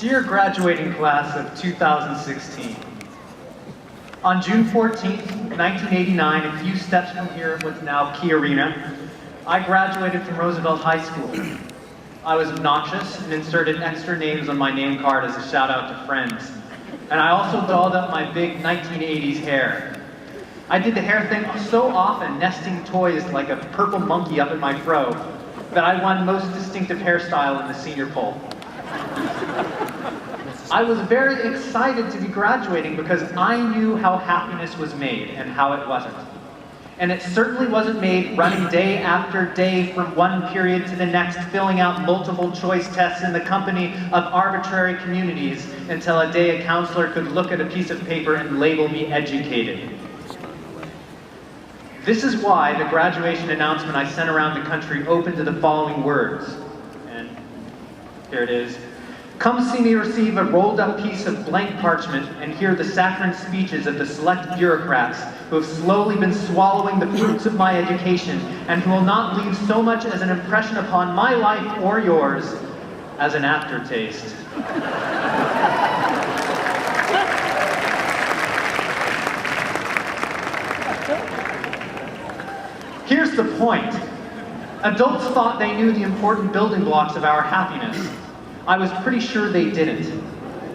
Dear graduating class of 2016, on June 14th, 1989, a few steps from here at what's now Key Arena, I graduated from Roosevelt High School. I was obnoxious and inserted extra names on my name card as a shout out to friends. And I also dolled up my big 1980s hair. I did the hair thing so often, nesting toys like a purple monkey up in my fro, that I won most distinctive hairstyle in the senior poll. I was very excited to be graduating because I knew how happiness was made and how it wasn't. And it certainly wasn't made running day after day from one period to the next, filling out multiple choice tests in the company of arbitrary communities until a day a counselor could look at a piece of paper and label me educated. This is why the graduation announcement I sent around the country opened to the following words. And here it is. Come see me receive a rolled up piece of blank parchment and hear the saccharine speeches of the select bureaucrats who have slowly been swallowing the fruits of my education and who will not leave so much as an impression upon my life or yours as an aftertaste. Here's the point. Adults thought they knew the important building blocks of our happiness. I was pretty sure they didn't.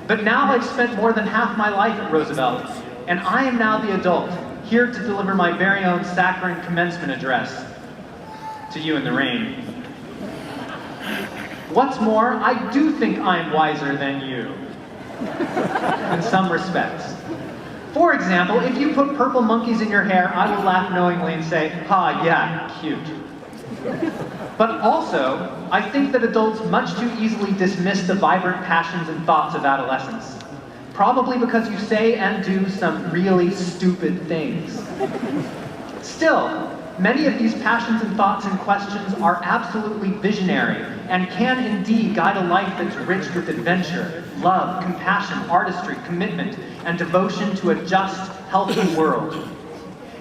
But now I've spent more than half my life at Roosevelt, and I am now the adult, here to deliver my very own saccharine commencement address to you in the rain. What's more, I do think I'm wiser than you, in some respects. For example, if you put purple monkeys in your hair, I will laugh knowingly and say, ha, yeah, cute. But also, I think that adults much too easily dismiss the vibrant passions and thoughts of adolescence. Probably because you say and do some really stupid things. Still, many of these passions and thoughts and questions are absolutely visionary and can indeed guide a life that's rich with adventure, love, compassion, artistry, commitment, and devotion to a just, healthy world.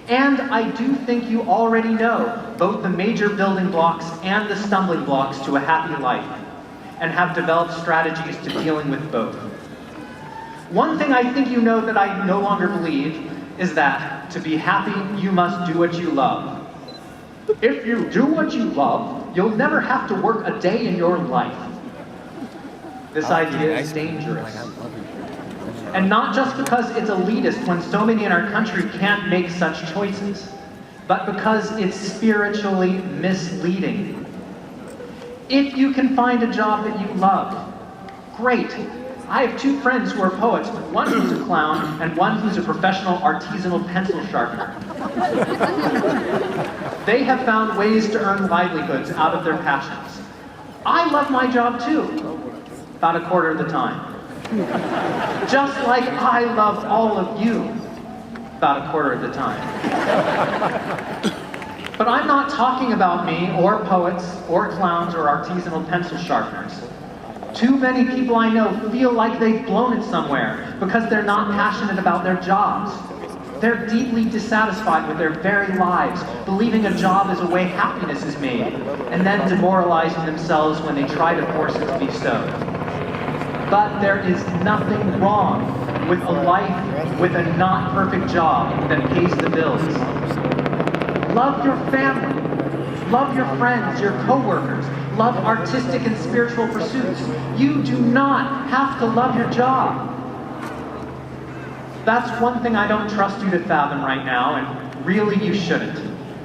And I do think you already know both the major building blocks and the stumbling blocks to a happy life, and have developed strategies to dealing with both. One thing I think you know that I no longer believe is that to be happy, you must do what you love. If you do what you love, you'll never have to work a day in your life. This idea is dangerous. And not just because it's elitist when so many in our country can't make such choices, but because it's spiritually misleading. If you can find a job that you love, great. I have two friends who are poets, one who's a clown and one who's a professional artisanal pencil sharpener. They have found ways to earn livelihoods out of their passions. I love my job too, about a quarter of the time. Just like I love all of you, about a quarter of the time. But I'm not talking about me, or poets, or clowns, or artisanal pencil sharpeners. Too many people I know feel like they've blown it somewhere because they're not passionate about their jobs. They're deeply dissatisfied with their very lives, believing a job is a way happiness is made, and then demoralizing themselves when they try to force it to be so. But there is nothing wrong with a life with a not perfect job that pays the bills. Love your family, love your friends, your coworkers, love artistic and spiritual pursuits. You do not have to love your job. That's one thing I don't trust you to fathom right now, and really you shouldn't.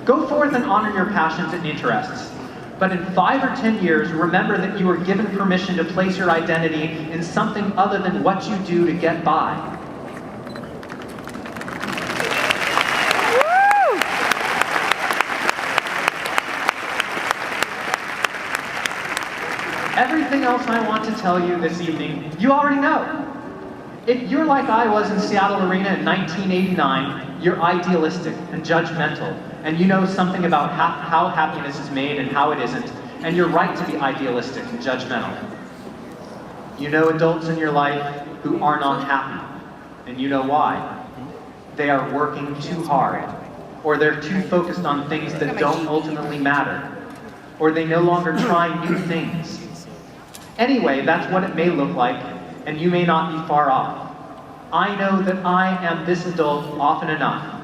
Go forth and honor your passions and interests. But in 5 or 10 years, remember that you were given permission to place your identity in something other than what you do to get by. Everything else I want to tell you this evening, you already know. If you're like I was in Seattle Arena in 1989, you're idealistic and judgmental, and you know something about how happiness is made and how it isn't, and you're right to be idealistic and judgmental. You know adults in your life who are not happy, and you know why. They are working too hard, or they're too focused on things that don't ultimately matter, or they no longer try new things. Anyway, that's what it may look like and you may not be far off. I know that I am this adult often enough.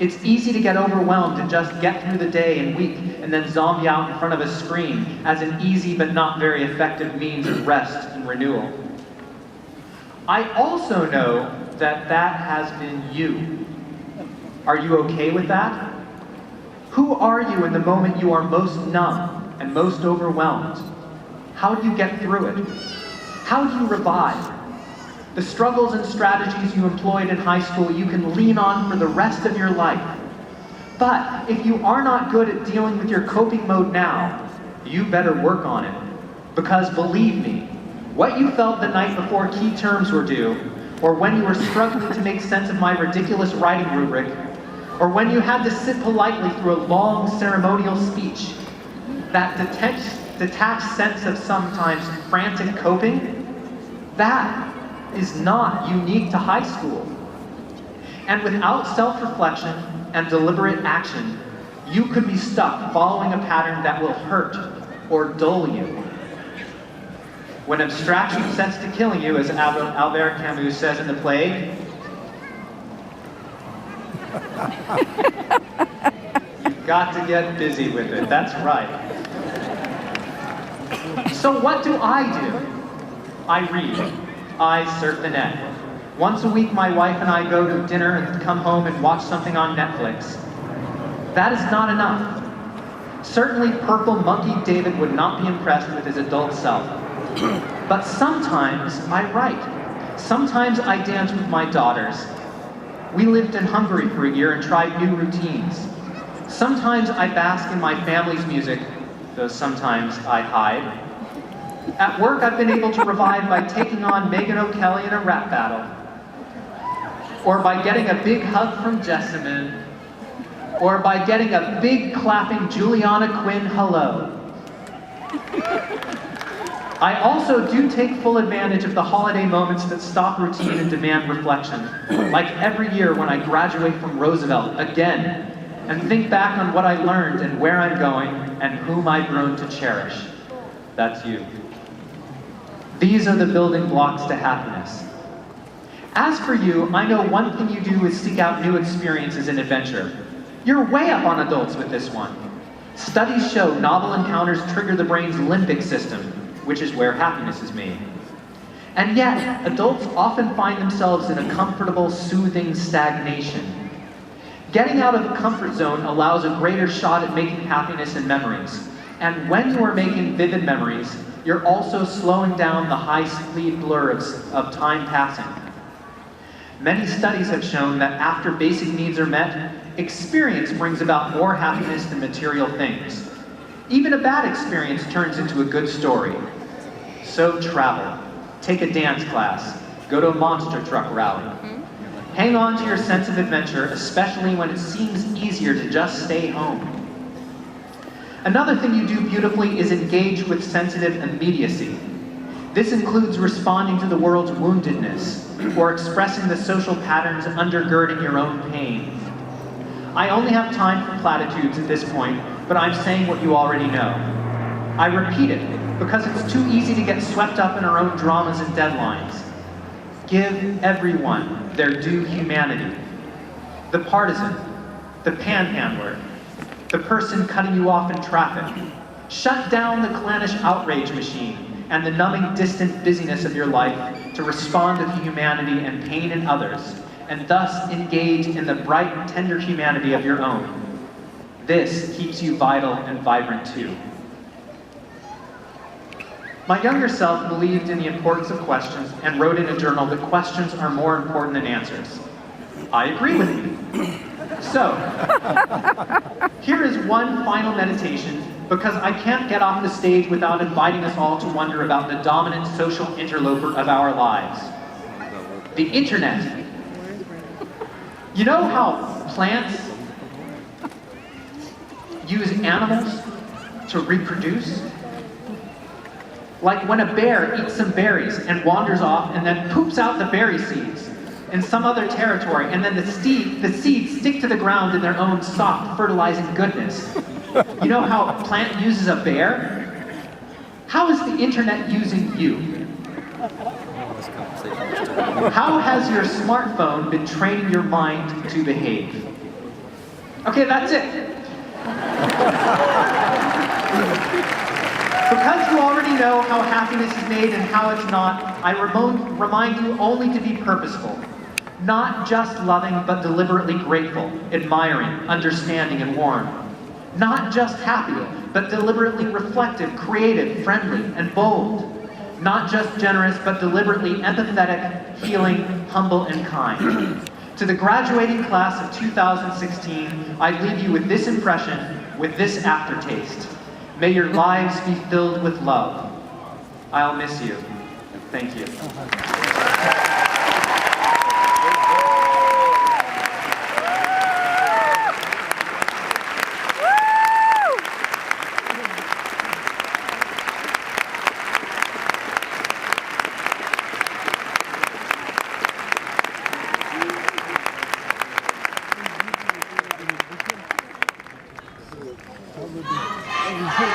It's easy to get overwhelmed and just get through the day and week and then zombie out in front of a screen as an easy but not very effective means of rest and renewal. I also know that that has been you. Are you okay with that? Who are you in the moment you are most numb and most overwhelmed? How do you get through it? How do you revive? The struggles and strategies you employed in high school you can lean on for the rest of your life. But if you are not good at dealing with your coping mode now, you better work on it. Because believe me, what you felt the night before key terms were due, or when you were struggling to make sense of my ridiculous writing rubric, or when you had to sit politely through a long ceremonial speech, that detached sense of sometimes frantic coping, that is not unique to high school. And without self-reflection and deliberate action, you could be stuck following a pattern that will hurt or dull you. When abstraction sets to killing you, as Albert Camus says in The Plague, you've got to get busy with it. That's right. So what do? I read. I surf the net. Once a week, my wife and I go to dinner and come home and watch something on Netflix. That is not enough. Certainly, Purple Monkey David would not be impressed with his adult self. But sometimes I write. Sometimes I dance with my daughters. We lived in Hungary for a year and tried new routines. Sometimes I bask in my family's music, though sometimes I hide. At work, I've been able to revive by taking on Megan O'Kelly in a rap battle, or by getting a big hug from Jessamine, or by getting a big clapping Juliana Quinn hello. I also do take full advantage of the holiday moments that stop routine and demand reflection, like every year when I graduate from Roosevelt again, and think back on what I learned and where I'm going and whom I've grown to cherish. That's you. These are the building blocks to happiness. As for you, I know one thing you do is seek out new experiences and adventure. You're way up on adults with this one. Studies show novel encounters trigger the brain's limbic system, which is where happiness is made. And yet, adults often find themselves in a comfortable, soothing stagnation. Getting out of the comfort zone allows a greater shot at making happiness and memories. And when you are making vivid memories, you're also slowing down the high-speed blur of time passing. Many studies have shown that after basic needs are met, experience brings about more happiness than material things. Even a bad experience turns into a good story. So travel, take a dance class, go to a monster truck rally. Hang on to your sense of adventure, especially when it seems easier to just stay home. Another thing you do beautifully is engage with sensitive immediacy. This includes responding to the world's woundedness, or expressing the social patterns undergirding your own pain. I only have time for platitudes at this point, but I'm saying what you already know. I repeat it, because it's too easy to get swept up in our own dramas and deadlines. Give everyone their due humanity. The partisan, the panhandler, the person cutting you off in traffic. Shut down the clannish outrage machine and the numbing distant busyness of your life to respond to the humanity and pain in others, and thus engage in the bright, tender humanity of your own. This keeps you vital and vibrant too. My younger self believed in the importance of questions and wrote in a journal that questions are more important than answers. I agree with you. So, here is one final meditation, because I can't get off the stage without inviting us all to wonder about the dominant social interloper of our lives, the internet. You know how plants use animals to reproduce? Like when a bear eats some berries and wanders off and then poops out the berry seeds in some other territory, and then the seeds stick to the ground in their own soft, fertilizing goodness. You know how a plant uses a bear? How is the internet using you? How has your smartphone been training your mind to behave? Okay, that's it. Because you already know how happiness is made and how it's not, I remind you only to be purposeful. Not just loving, but deliberately grateful, admiring, understanding, and warm. Not just happy, but deliberately reflective, creative, friendly, and bold. Not just generous, but deliberately empathetic, healing, humble, and kind. To the graduating class of 2016, I leave you with this impression, with this aftertaste. May your lives be filled with love. I'll miss you. Thank you.